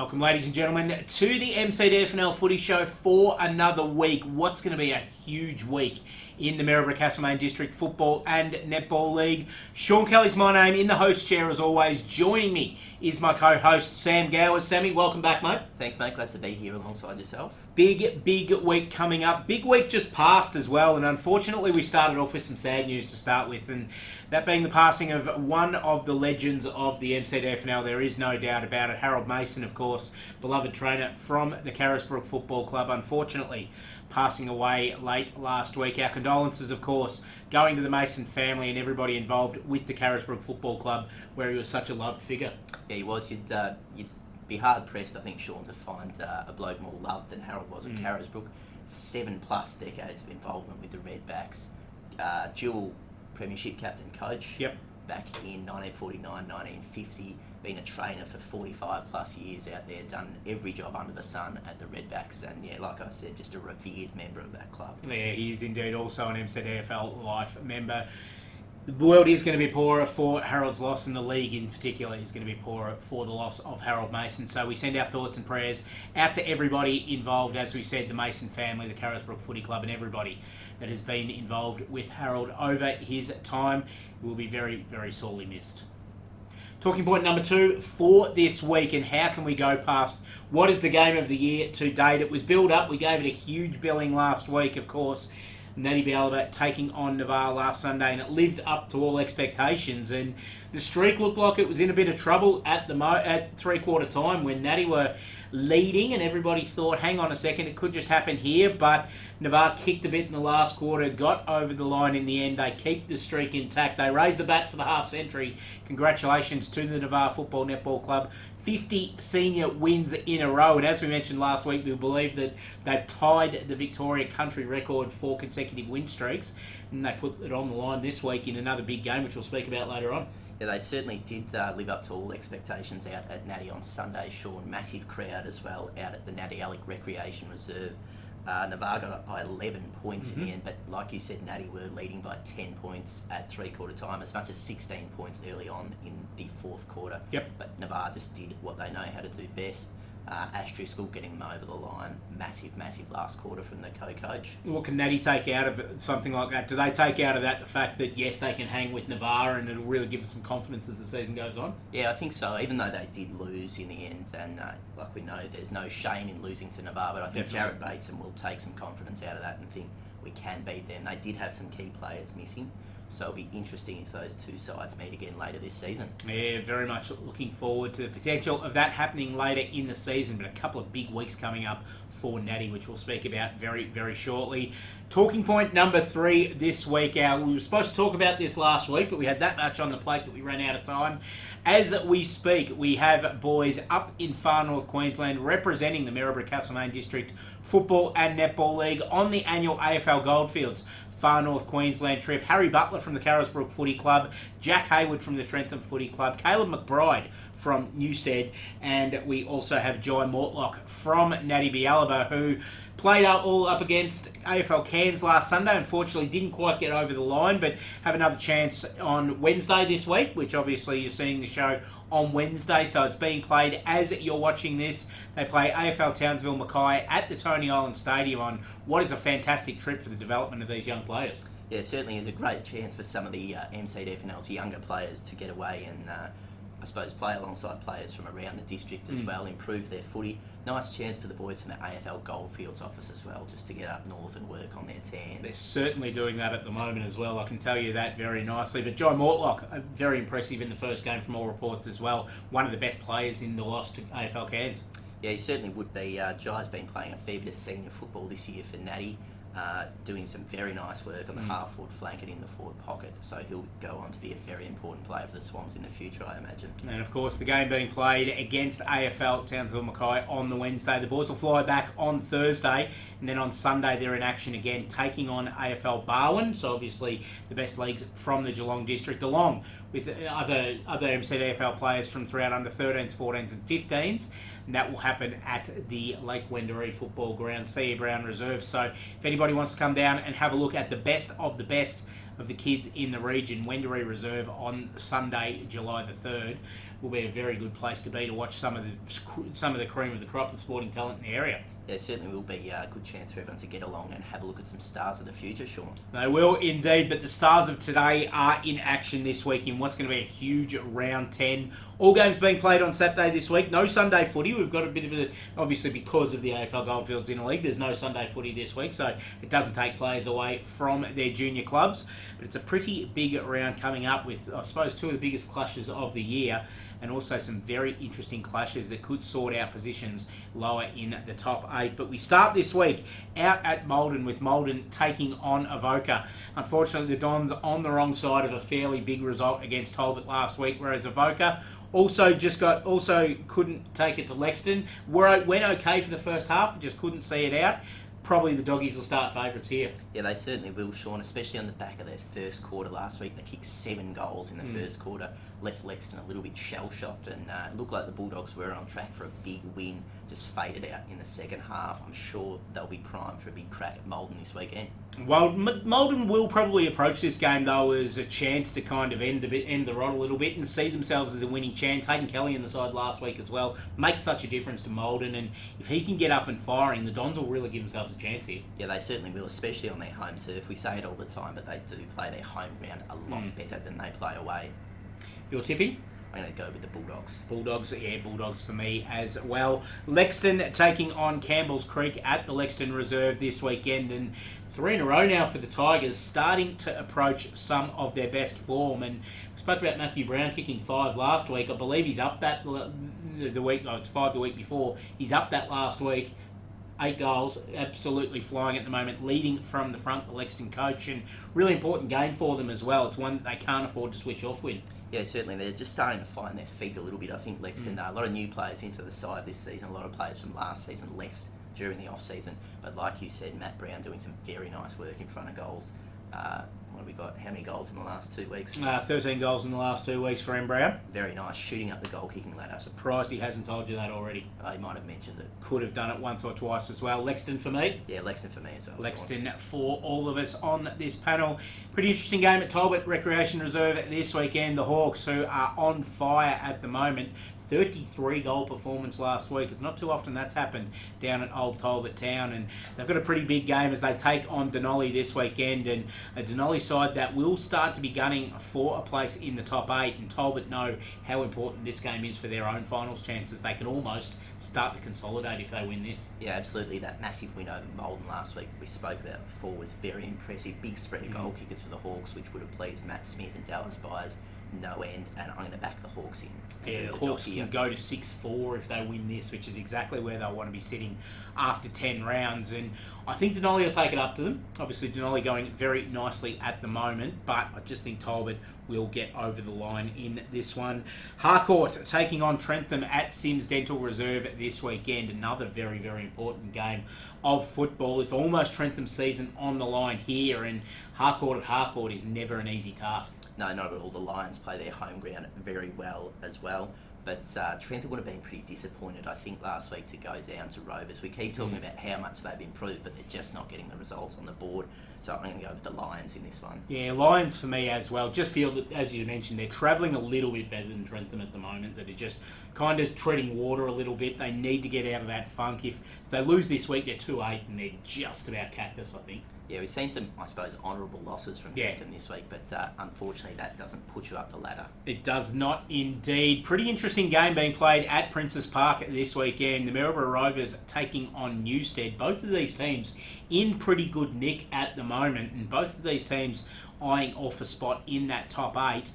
Welcome, ladies and gentlemen, to the MCDFNL Footy Show for another week. What's going to be a huge week in the Maryborough-Castlemaine District Football and Netball League. Sean Kelly's my name, in the host chair as always. Joining me is my co-host, Sam Gowers. Sammy, welcome back, mate. Thanks, mate. Glad to be here alongside yourself. Big week coming up. Big week just passed as well, and unfortunately we started off with some sad news to start with, and that being the passing of one of the legends of the MCDFNL. There is no doubt about it. Harold Mason, of course, beloved trainer from the Carisbrook Football Club, unfortunately passing away late last week. Our condolences, of course, going to the Mason family and everybody involved with the Carisbrook Football Club, where he was such a loved figure. Yeah, he was. You'd be hard-pressed, I think, Sean, to find a bloke more loved than Harold was at Carisbrook. 7+ decades of involvement with the Redbacks. Dual premiership captain coach. Yep. Back in 1949, 1950, been a trainer for 45+ years out there, done every job under the sun at the Redbacks, and yeah, like I said, just a revered member of that club. Yeah, he is indeed also an MCDFL Life member. The world is going to be poorer for Harold's loss, and the league in particular is going to be poorer for the loss of Harold Mason. So we send our thoughts and prayers out to everybody involved, as we said, the Mason family, the Carisbrook Footy Club, and everybody that has been involved with Harold over his time. He will be very, very sorely missed. Talking point number 2 for this week, and how can we go past what is the game of the year to date? It was built up. We gave it a huge billing last week, of course. Navarre taking on Navarre last Sunday, and it lived up to all expectations. And the streak looked like it was in a bit of trouble at three-quarter time when Natty were leading, and everybody thought, hang on a second, it could just happen here. But Navarre kicked a bit in the last quarter, got over the line in the end. They keep the streak intact. They raised the bat for the half-century. Congratulations to the Navarre Football Netball Club. 50 senior wins in a row, and as we mentioned last week, we believe that they've tied the Victoria country record for consecutive win streaks, and they put it on the line this week in another big game, which we'll speak about later on. Yeah, they certainly did live up to all expectations out at Natty on Sunday, Sean. Massive crowd as well out at the Natty Alec Recreation Reserve. Navarre got up by 11 points in the end, but like you said, Natty were leading by 10 points at three-quarter time, as much as 16 points early on in the fourth quarter. Yep. But Navarre just did what they know how to do best. Ash Driscoll getting them over the line. Massive last quarter from the co-coach. What can Natty take out of something like that? Do they take out of that the fact that, yes, they can hang with Navarre and it'll really give them some confidence as the season goes on? Yeah, I think so, even though they did lose in the end. And like we know, there's no shame in losing to Navarre, but I think Jared Bateson will take some confidence out of that and think we can beat them. They did have some key players missing, so it'll be interesting if those two sides meet again later this season. Yeah, very much looking forward to the potential of that happening later in the season, but a couple of big weeks coming up for Natty, which we'll speak about very, very shortly. Talking point number 3 this week. We were supposed to talk about this last week, but we had that much on the plate that we ran out of time. As we speak, we have boys up in far north Queensland representing the Maryborough-Castlemaine District Football and Netball League on the annual AFL Goldfields Far North Queensland trip. Harry Butler from the Carisbrook Footy Club, Jack Hayward from the Trentham Footy Club, Caleb McBride from Newstead, and we also have Jai Mortlock from Natty Bialaba, who played all up against AFL Cairns last Sunday. Unfortunately, didn't quite get over the line, but have another chance on Wednesday this week, which obviously you're seeing the show on Wednesday, so it's being played as you're watching this. They play AFL Townsville Mackay at the Tony Island Stadium on what is a fantastic trip for the development of these young players. Yeah, it certainly is a great chance for some of the MCDFNL's younger players to get away and I suppose play alongside players from around the district as well, improve their footy. Nice chance for the boys from the AFL Goldfields office as well, just to get up north and work on their tans. They're certainly doing that at the moment as well, I can tell you that very nicely. But Jai Mortlock, very impressive in the first game from all reports as well. One of the best players in the loss to AFL Cairns. Yeah, he certainly would be. Jai's been playing a fair bit of senior football this year for Natty. Doing some very nice work on the half-forward flank and in the forward pocket, so he'll go on to be a very important player for the Swans in the future, I imagine. And of course, the game being played against AFL Townsville Mackay on the Wednesday. The boys will fly back on Thursday, and then on Sunday they're in action again, taking on AFL Barwon, so obviously the best leagues from the Geelong district, along with other MCDFL players from throughout under 13s, 14s and 15s. And that will happen at the Lake Wendouree Football Ground, C.E. Brown Reserve. So if anybody wants to come down and have a look at the best of the best of the kids in the region. Wendouree Reserve on Sunday, July the 3rd, will be a very good place to be to watch some of the cream of the crop of sporting talent in the area. Yeah, it certainly will be a good chance for everyone to get along and have a look at some stars of the future, Sean. They will indeed, but the stars of today are in action this week in what's going to be a huge round 10. All games being played on Saturday this week. No Sunday footy. We've got a bit of a, obviously because of the AFL Goldfields Interleague, there's no Sunday footy this week, so it doesn't take players away from their junior clubs. But it's a pretty big round coming up with, I suppose, two of the biggest clashes of the year, and also some very interesting clashes that could sort out positions lower in the top 8. But we start this week out at Maldon, with Maldon taking on Avoca. Unfortunately, the Dons on the wrong side of a fairly big result against Talbot last week, whereas Avoca also couldn't take it to Lexington. Went okay for the first half, but just couldn't see it out. Probably the Doggies will start favourites here. Yeah, they certainly will, Sean, especially on the back of their first quarter last week. They kicked 7 goals in the first quarter, left Lexington a little bit shell-shocked, and it looked like the Bulldogs were on track for a big win, just faded out in the second half. I'm sure they'll be primed for a big crack at Maldon this weekend. Well, Maldon will probably approach this game, though, as a chance to kind of end the rod a little bit and see themselves as a winning chance. Hayden Kelly in the side last week as well makes such a difference to Maldon, and if he can get up and firing, the Dons will really give themselves a chance here. Yeah, they certainly will, especially on their home turf. We say it all the time, but they do play their home ground a lot better than they play away. You're tipping? I'm going to go with the Bulldogs. Bulldogs for me as well. Lexington taking on Campbell's Creek at the Lexington Reserve this weekend, and 3 in a row now for the Tigers, starting to approach some of their best form. And we spoke about Matthew Brown kicking 5 last week. I believe he's up that the week. Oh, it's 5 the week before. He's up that last week. 8 goals, absolutely flying at the moment, leading from the front, the Lexington coach, and really important game for them as well. It's one that they can't afford to switch off with. Yeah, certainly. They're just starting to find their feet a little bit. I think Lexington, a lot of new players into the side this season, a lot of players from last season left during the off-season. But like you said, Matt Brown doing some very nice work in front of goals. What have we got? How many goals in the last 2 weeks? 13 goals in the last 2 weeks for M. Brown. Very nice, shooting up the goal-kicking ladder. Surprised he hasn't told you that already. He might have mentioned it. Could have done it once or twice as well. Lexington for me. Yeah, Lexington for me as well. Lexington for all of us on this panel. Pretty interesting game at Talbot Recreation Reserve this weekend. The Hawks, who are on fire at the moment. 33 goal performance last week. It's not too often that's happened down at Old Talbot Town, and they've got a pretty big game as they take on Denali this weekend, and a Denali side that will start to be gunning for a place in the top 8, and Talbot know how important this game is for their own finals chances. They can almost start to consolidate if they win this. Yeah, absolutely. That massive win over Maldon last week we spoke about before was very impressive. Big spread of goal kickers for the Hawks, which would have pleased Matt Smith and Dallas Byers no end, and I'm going to back the Hawks in. Yeah, the Hawks can go to 6-4 if they win this, which is exactly where they'll want to be sitting after 10 rounds. And I think Denali will take it up to them. Obviously, Denali going very nicely at the moment, but I just think Talbot will get over the line in this one. Harcourt taking on Trentham at Sims Dental Reserve this weekend. Another very, very important game of football. It's almost Trentham's season on the line here, and Harcourt at Harcourt is never an easy task. No, not at all. The Lions play their home ground very well as well. But Trentham would have been pretty disappointed, I think, last week to go down to Rovers. We keep talking about how much they've improved, but they're just not getting the results on the board. So I'm going to go with the Lions in this one. Yeah, Lions for me as well. Just feel that, as you mentioned, they're travelling a little bit better than Trentham at the moment. That are just kind of treading water a little bit. They need to get out of that funk. If they lose this week, they're 2-8 and they're just about cactus, I think. Yeah, we've seen some, I suppose, honourable losses from Trentham this week, but unfortunately that doesn't put you up the ladder. It does not indeed. Pretty interesting game being played at Princess Park this weekend. The Maryborough Rovers taking on Newstead. Both of these teams in pretty good nick at the moment, and both of these teams eyeing off a spot in that top 8.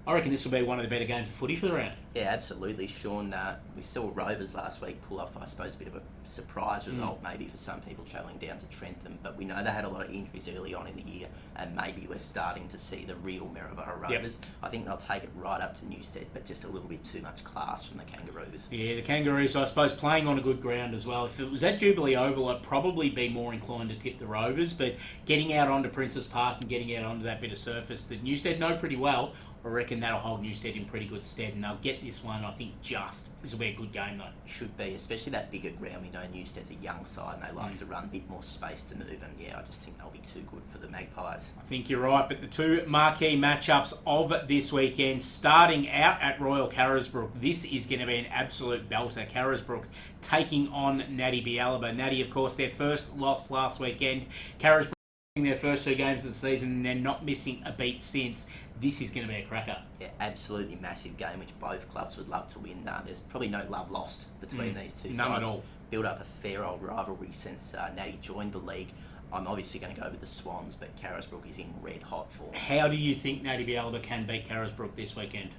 I reckon this will be one of the better games of footy for the round. Yeah, absolutely, Sean. We saw Rovers last week pull off, I suppose, a bit of a surprise result maybe for some people travelling down to Trentham, but we know they had a lot of injuries early on in the year, and maybe we're starting to see the real Maryborough Rovers. Yep. I think they'll take it right up to Newstead, but just a little bit too much class from the Kangaroos. Yeah, the Kangaroos, I suppose, playing on a good ground as well. If it was at Jubilee Oval, I'd probably be more inclined to tip the Rovers, but getting out onto Princess Park and getting out onto that bit of surface that Newstead know pretty well, I I reckon that'll hold Newstead in pretty good stead, and they'll get this one, I think, just. This will be a good game, though. Should be, especially that bigger ground. We know Newstead's a young side and they like to run a bit more space to move, and I just think they'll be too good for the Magpies. I think you're right, but the two marquee matchups of this weekend, starting out at Royal Carisbrook, this is going to be an absolute belter. Carisbrook taking on Natty Bialaba. Natty, of course, their first loss last weekend. Carisbrook their first 2 games of the season, and they're not missing a beat since. This is going to be a cracker. Yeah, absolutely massive game, which both clubs would love to win. There's probably no love lost between these two sides. None at all. Built up a fair old rivalry since Natty joined the league. I'm obviously going to go with the Swans, but Carisbrook is in red hot form. How do you think Natty Bialaba can beat Carisbrook this weekend?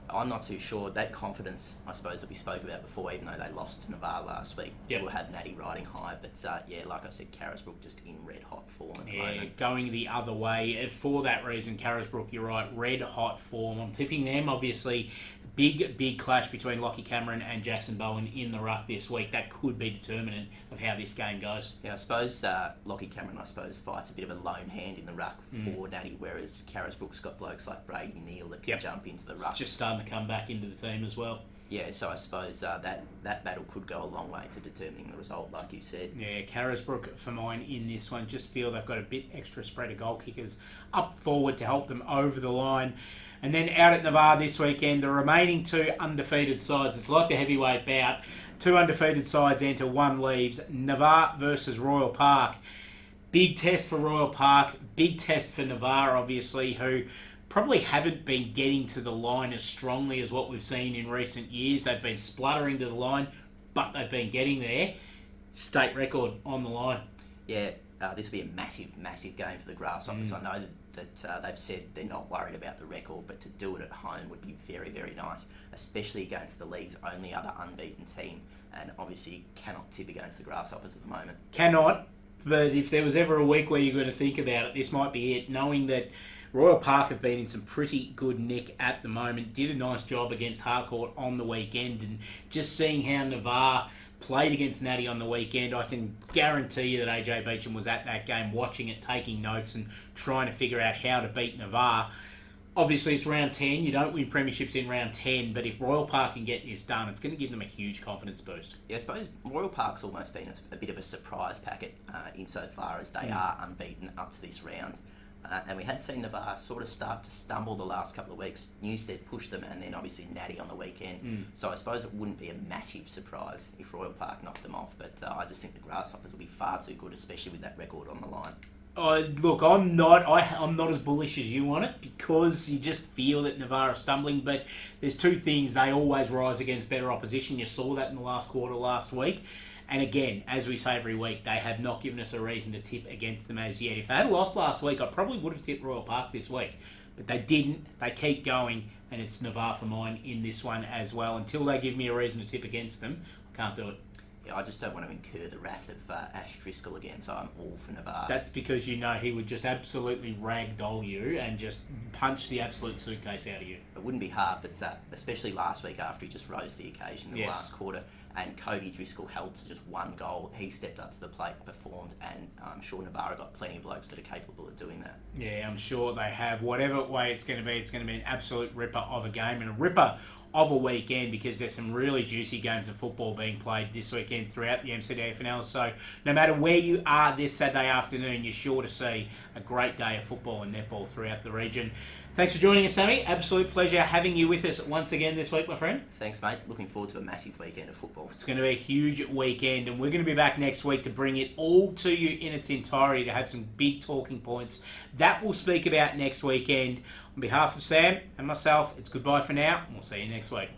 I'm not too sure. That confidence, I suppose, that we spoke about before, even though they lost to Navarre last week, will have Natty riding high. But like I said, Carisbrook just in red hot form at the moment. Going the other way. For that reason, Carisbrook, you're right, red hot form. I'm tipping them, obviously. Big clash between Lockie Cameron and Jackson Bowen in the ruck this week. That could be determinant of how this game goes. Yeah, I suppose Lockie Cameron, fights a bit of a lone hand in the ruck for Natty, whereas Carisbrook's got blokes like Brady Neal that can jump into the ruck. It's just starting to come back into the team as well. Yeah, so I suppose that battle could go a long way to determining the result, like you said. Yeah, Carisbrook for mine in this one. Just feel they've got a bit extra spread of goal kickers up forward to help them over the line. And then out at Navarre this weekend, the remaining 2 undefeated sides. It's like the heavyweight bout. 2 undefeated sides enter, 1 leaves. Navarre versus Royal Park. Big test for Royal Park. Big test for Navarre, obviously, who probably haven't been getting to the line as strongly as what we've seen in recent years. They've been spluttering to the line, but they've been getting there. State record on the line. Yeah, this will be a massive game for the Grasshoppers. I know that they've said they're not worried about the record, but to do it at home would be very, very nice, especially against the league's only other unbeaten team. And obviously cannot tip against the Grasshoppers at the moment. Cannot, but if there was ever a week where you're going to think about it, this might be it, knowing that Royal Park have been in some pretty good nick at the moment, did a nice job against Harcourt on the weekend, and just seeing how Navarre played against Natty on the weekend, I can guarantee you that AJ Beecham was at that game watching it, taking notes and trying to figure out how to beat Navarre. Obviously, it's round 10. You don't win premierships in round 10, but if Royal Park can get this done, it's going to give them a huge confidence boost. Yeah, I suppose Royal Park's almost been a bit of a surprise packet insofar as they are unbeaten up to this round. And we had seen Navarre sort of start to stumble the last couple of weeks. Newstead pushed them, and then obviously Natty on the weekend. So I suppose it wouldn't be a massive surprise if Royal Park knocked them off. But I just think the Grasshoppers will be far too good, especially with that record on the line. Look, I'm not as bullish as you on it, because you just feel that Navarre are stumbling. But there's 2 things: they always rise against better opposition. You saw that in the last quarter last week. And again, as we say every week, they have not given us a reason to tip against them as yet. If they had lost last week, I probably would have tipped Royal Park this week. But they didn't. They keep going, and it's Navarre for mine in this one as well. Until they give me a reason to tip against them, I can't do it. Yeah, I just don't want to incur the wrath of Ash Driscoll again, so I'm all for Navarre. That's because you know he would just absolutely ragdoll you and just punch the absolute suitcase out of you. It wouldn't be hard, but especially last week after he just rose the occasion in the last quarter, and Cody Driscoll held to just 1 goal. He stepped up to the plate, performed, and I'm sure Navarre got plenty of blokes that are capable of doing that. Yeah, I'm sure they have. Whatever way it's going to be an absolute ripper of a game, and a ripper of a weekend, because there's some really juicy games of football being played this weekend throughout the MCDFNL. So no matter where you are this Saturday afternoon, you're sure to see a great day of football and netball throughout the region. Thanks for joining us, Sammy. Absolute pleasure having you with us once again this week, my friend. Thanks, mate. Looking forward to a massive weekend of football. It's going to be a huge weekend, and we're going to be back next week to bring it all to you in its entirety, to have some big talking points that we'll speak about next weekend. On behalf of Sam and myself, it's goodbye for now, and we'll see you next week.